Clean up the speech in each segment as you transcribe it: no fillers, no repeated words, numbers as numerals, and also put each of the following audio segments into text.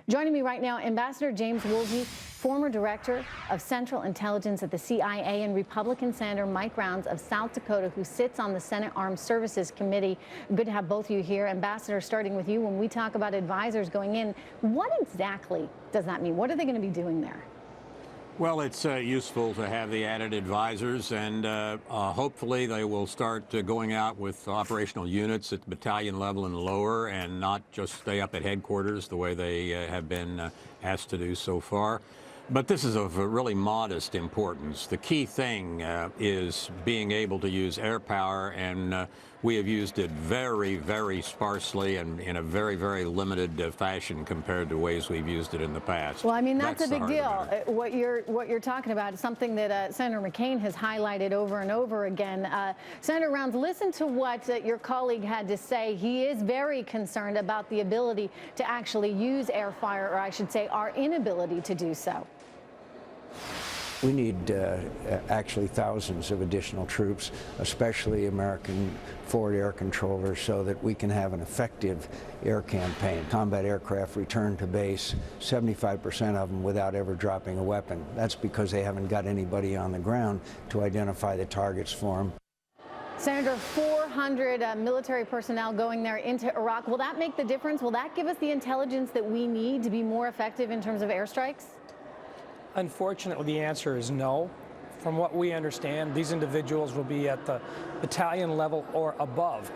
Joining me right now, Ambassador James Woolsey, former director of Central Intelligence at the CIA, and Republican Senator Mike Rounds of South Dakota, who sits on the Senate Armed Services Committee. Good to have both of you here. Ambassador, starting with you, when we talk about advisors going in, what exactly does that mean? What are they going to be doing there? Well, it's useful to have the added advisors, and hopefully they will start going out with operational units at the battalion level and lower, and not just stay up at headquarters the way they have been asked to do so far. But this is of really modest importance. The key thing is being able to use air power, and we have used it very, very sparsely and in a very, very limited fashion compared to ways we've used it in the past. Well, I mean, that's a big deal. What you're talking about is something that Senator McCain has highlighted over and over again. Senator Rounds, listen to what your colleague had to say. He is very concerned about the ability to actually use air fire, or I should say our inability to do so. We need actually thousands of additional troops, especially American forward air controllers, so that we can have an effective air campaign. Combat aircraft return to base, 75% of them without ever dropping a weapon. That's because they haven't got anybody on the ground to identify the targets for them. Senator, 400 military personnel going there into Iraq. Will that make the difference? Will that give us the intelligence that we need to be more effective in terms of airstrikes? Unfortunately, the answer is no. From what we understand, these individuals will be at the battalion level or above.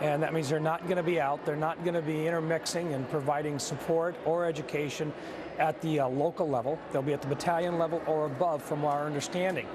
And that means they're not going to be out. They're not going to be intermixing and providing support or education at the local level. They'll be at the battalion level or above, from our understanding.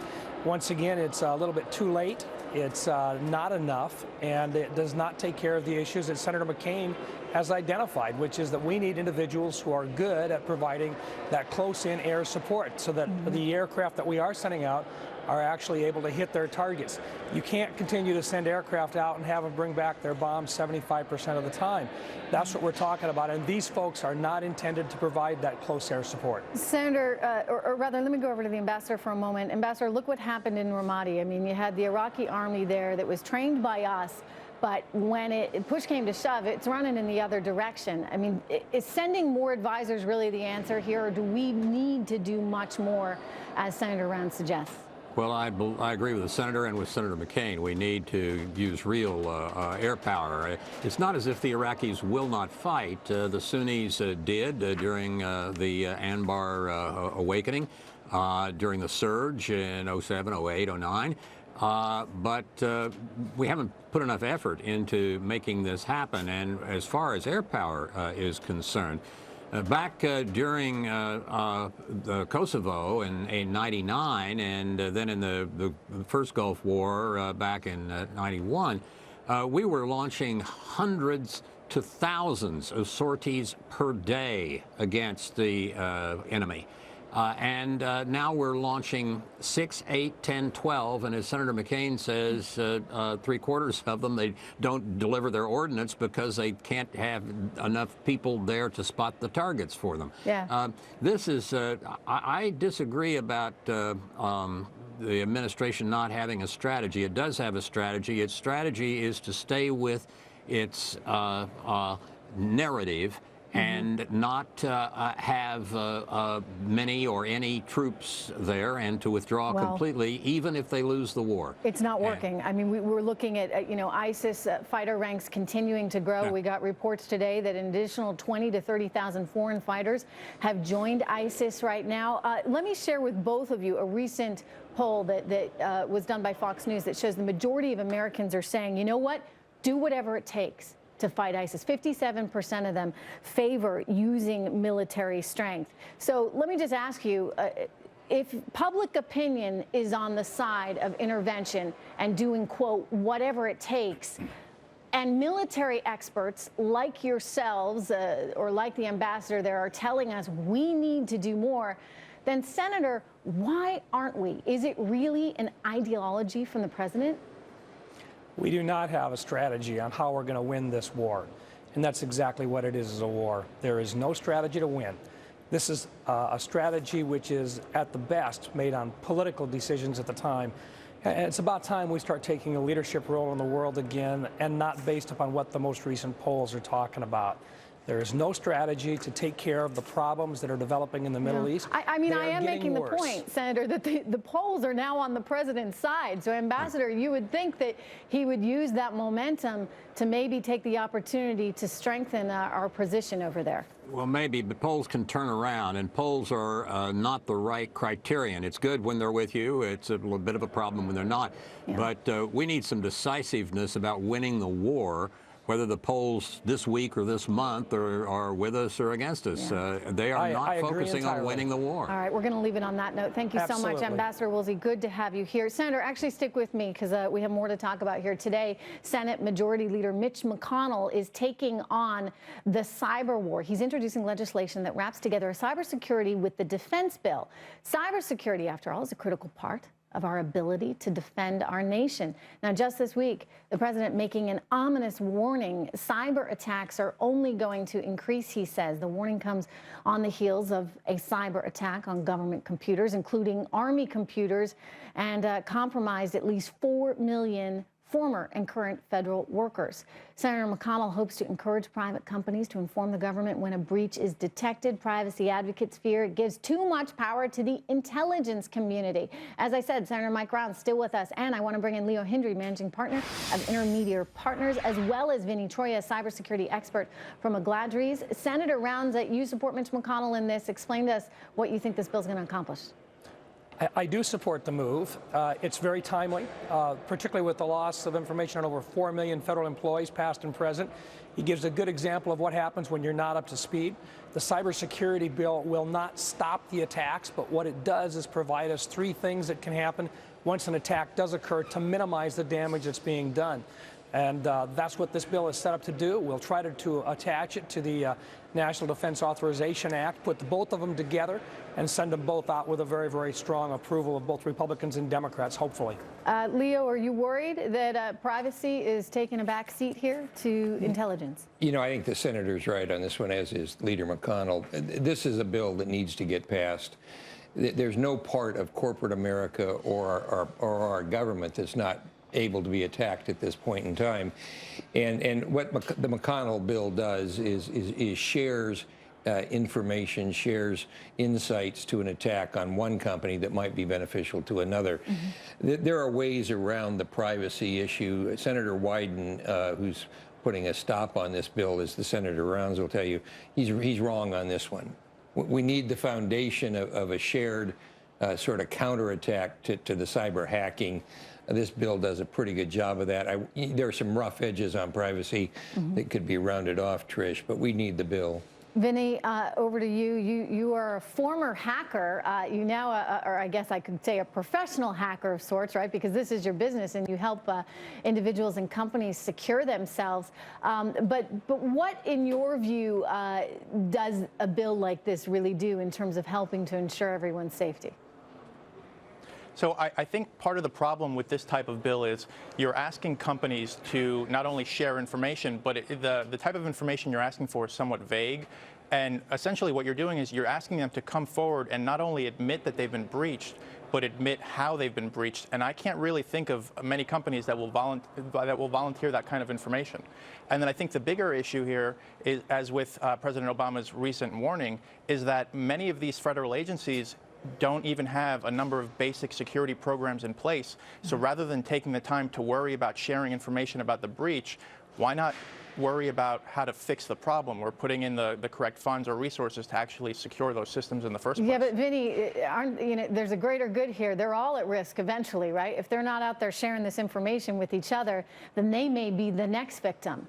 Once again, it's a little bit too late. It's not enough, and it does not take care of the issues that Senator McCain has identified, which is that we need individuals who are good at providing that close-in air support, so that the aircraft that we are sending out are actually able to hit their targets. You can't continue to send aircraft out and have them bring back their bombs 75% of the time. That's what we're talking about, and these folks are not intended to provide that close air support. Senator, or rather, let me go over to the ambassador for a moment. Ambassador, look what happened in Ramadi. I mean, you had the Iraqi army there that was trained by us, but when push came to shove, it's running in the other direction. I mean, is sending more advisors really the answer here, or do we need to do much more, as Senator Rounds suggests? Well, I agree with the senator and with Senator McCain. We need to use real air power. It's not as if the Iraqis will not fight. The Sunnis did during the Anbar awakening, during the surge in 07, 08, 09. But we haven't put enough effort into making this happen. And as far as air power is concerned, back during the Kosovo in '99, and then in the first Gulf War back in '91, we were launching hundreds to thousands of sorties per day against the enemy. And now we're launching 6, 8, 10, 12, and as Senator McCain says, 3/4 of them, they don't deliver their ordnance because they can't have enough people there to spot the targets for them. Yeah. This is, I disagree about the administration not having a strategy. It does have a strategy. Its strategy is to stay with its narrative and not have many or any troops there, and to withdraw completely, even if they lose the war. It's not working. I mean, we're looking at, ISIS fighter ranks continuing to grow. Yeah. We got reports today that an additional 20 to 30,000 foreign fighters have joined ISIS right now. Let me share with both of you a recent poll that was done by Fox News that shows the majority of Americans are saying, you know what, do whatever it takes to fight ISIS. 57% of them favor using military strength. So let me just ask you, if public opinion is on the side of intervention and doing, quote, whatever it takes, and military experts like yourselves or like the ambassador there are telling us we need to do more, then, Senator, why aren't we? Is it really an ideology from the president? We do not have a strategy on how we're going to win this war, and that's exactly what it is a war. There is no strategy to win. This is a strategy which is, at the best, made on political decisions at the time. And it's about time we start taking a leadership role in the world again, and not based upon what the most recent polls are talking about. There is no strategy to take care of the problems that are developing in the Middle East. I mean, They I are am getting making the worse. point, Senator, that the polls are now on the president's side. So, Ambassador, you would think that he would use that momentum to maybe take the opportunity to strengthen our position over there. Well, maybe, but polls can turn around, and polls are not the right criterion. It's good when they're with you. It's a little bit of a problem when they're not. Yeah. But we need some decisiveness about winning the war, whether the polls this week or this month are with us or against us. Yeah. They are not I agree focusing on entirely. winning the war. All right, we're going to leave it on that note. Thank you so much, Absolutely. Ambassador Woolsey. Good to have you here. Senator, actually stick with me because we have more to talk about here today. Senate Majority Leader Mitch McConnell is taking on the cyber war. He's introducing legislation that wraps together cybersecurity with the defense bill. Cybersecurity, after all, is a critical part of our ability to defend our nation. Now, just this week, the president making an ominous warning. Cyber attacks are only going to increase, he says. The warning comes on the heels of a cyber attack on government computers, including Army computers, and compromised at least 4 million former and current federal workers. Senator McConnell hopes to encourage private companies to inform the government when a breach is detected. Privacy advocates fear it gives too much power to the intelligence community. As I said, Senator Mike Rounds still with us, and I want to bring in Leo Hendry, managing partner of Intermediate Partners, as well as Vinny Troya, cybersecurity expert from Agladries. Senator Rounds, you support Mitch McConnell in this. Explain to us what you think this bill is going to accomplish. I do support the move. It's very timely, particularly with the loss of information on over 4 million federal employees, past and present. He gives a good example of what happens when you're not up to speed. The cybersecurity bill will not stop the attacks, but what it does is provide us 3 things that can happen once an attack does occur to minimize the damage that's being done. And that's what this bill is set up to do. We'll try to attach it to the National Defense Authorization Act, put both of them together, and send them both out with a very, very strong approval of both Republicans and Democrats, hopefully. Leo, are you worried that privacy is taking a back seat here to intelligence? You know, I think the senator's right on this one, as is Leader McConnell. This is a bill that needs to get passed. There's no part of corporate America or our government that's not able to be attacked at this point in time. And what the McConnell bill does is shares information, shares insights to an attack on one company that might be beneficial to another. Mm-hmm. There are ways around the privacy issue. Senator Wyden, who's putting a stop on this bill, as the Senator Rounds will tell you, he's wrong on this one. We need the foundation of a shared sort of counterattack to the cyber hacking. This bill does a pretty good job of that. There are some rough edges on privacy that could be rounded off, Trish, but we need the bill. Vinny, over to you. You are a former hacker. You now, or I guess I could say a professional hacker of sorts, right? Because this is your business and you help individuals and companies secure themselves. But what, in your view, does a bill like this really do in terms of helping to ensure everyone's safety? So I think part of the problem with this type of bill is you're asking companies to not only share information, but the type of information you're asking for is somewhat vague. And essentially what you're doing is you're asking them to come forward and not only admit that they've been breached, but admit how they've been breached. And I can't really think of many companies that will volunteer that kind of information. And then I think the bigger issue here is, as with President Obama's recent warning, is that many of these federal agencies don't even have a number of basic security programs in place. So rather than taking the time to worry about sharing information about the breach, why not worry about how to fix the problem or putting in the correct funds or resources to actually secure those systems in the first place? Yeah, but Vinny, there's a greater good here. They're all at risk eventually, right? If they're not out there sharing this information with each other, then they may be the next victim.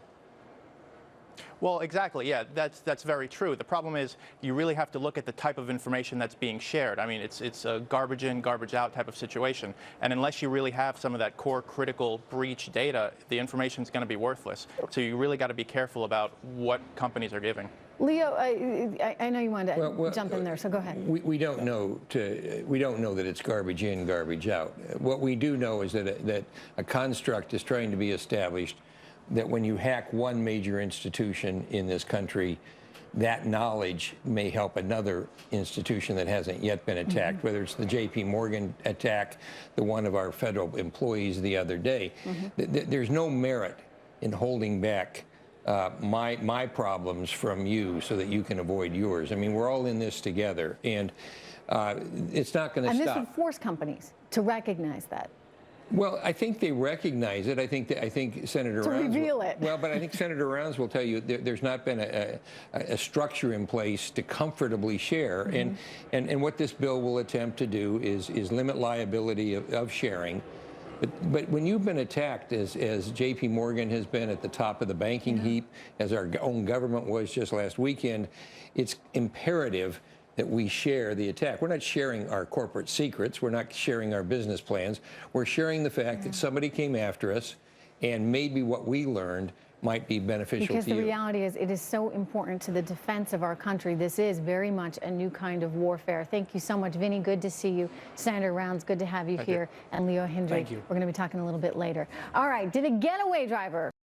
Well, exactly. Yeah, that's very true. The problem is you really have to look at the type of information that's being shared. I mean, it's a garbage in, garbage out type of situation. And unless you really have some of that core critical breach data, the information is going to be worthless. So you really got to be careful about what companies are giving. Leo, I know you wanted to jump in there, so go ahead. We don't know that it's garbage in, garbage out. What we do know is that a construct is trying to be established that when you hack one major institution in this country, that knowledge may help another institution that hasn't yet been attacked, whether it's the J.P. Morgan attack, the one of our federal employees the other day. There's no merit in holding back my problems from you so that you can avoid yours. I mean, we're all in this together, and it's not going to stop. And this would force companies to recognize that. Well, I think they recognize it. I think Senator To Rounds reveal it. Well, but I think Senator Rounds will tell you there's not been a structure in place to comfortably share. Mm-hmm. And what this bill will attempt to do is limit liability of sharing. But when you've been attacked, as J.P. Morgan has been at the top of the banking heap, as our own government was just last weekend, it's imperative that we share the attack. We're not sharing our corporate secrets. We're not sharing our business plans. We're sharing the fact that somebody came after us, and maybe what we learned might be beneficial to you. Because the reality is, it is so important to the defense of our country. This is very much a new kind of warfare. Thank you so much, Vinny. Good to see you. Senator Rounds, good to have you here. And Leo Hendry, Thank you. we're going to be talking a little bit later. All right, did a getaway driver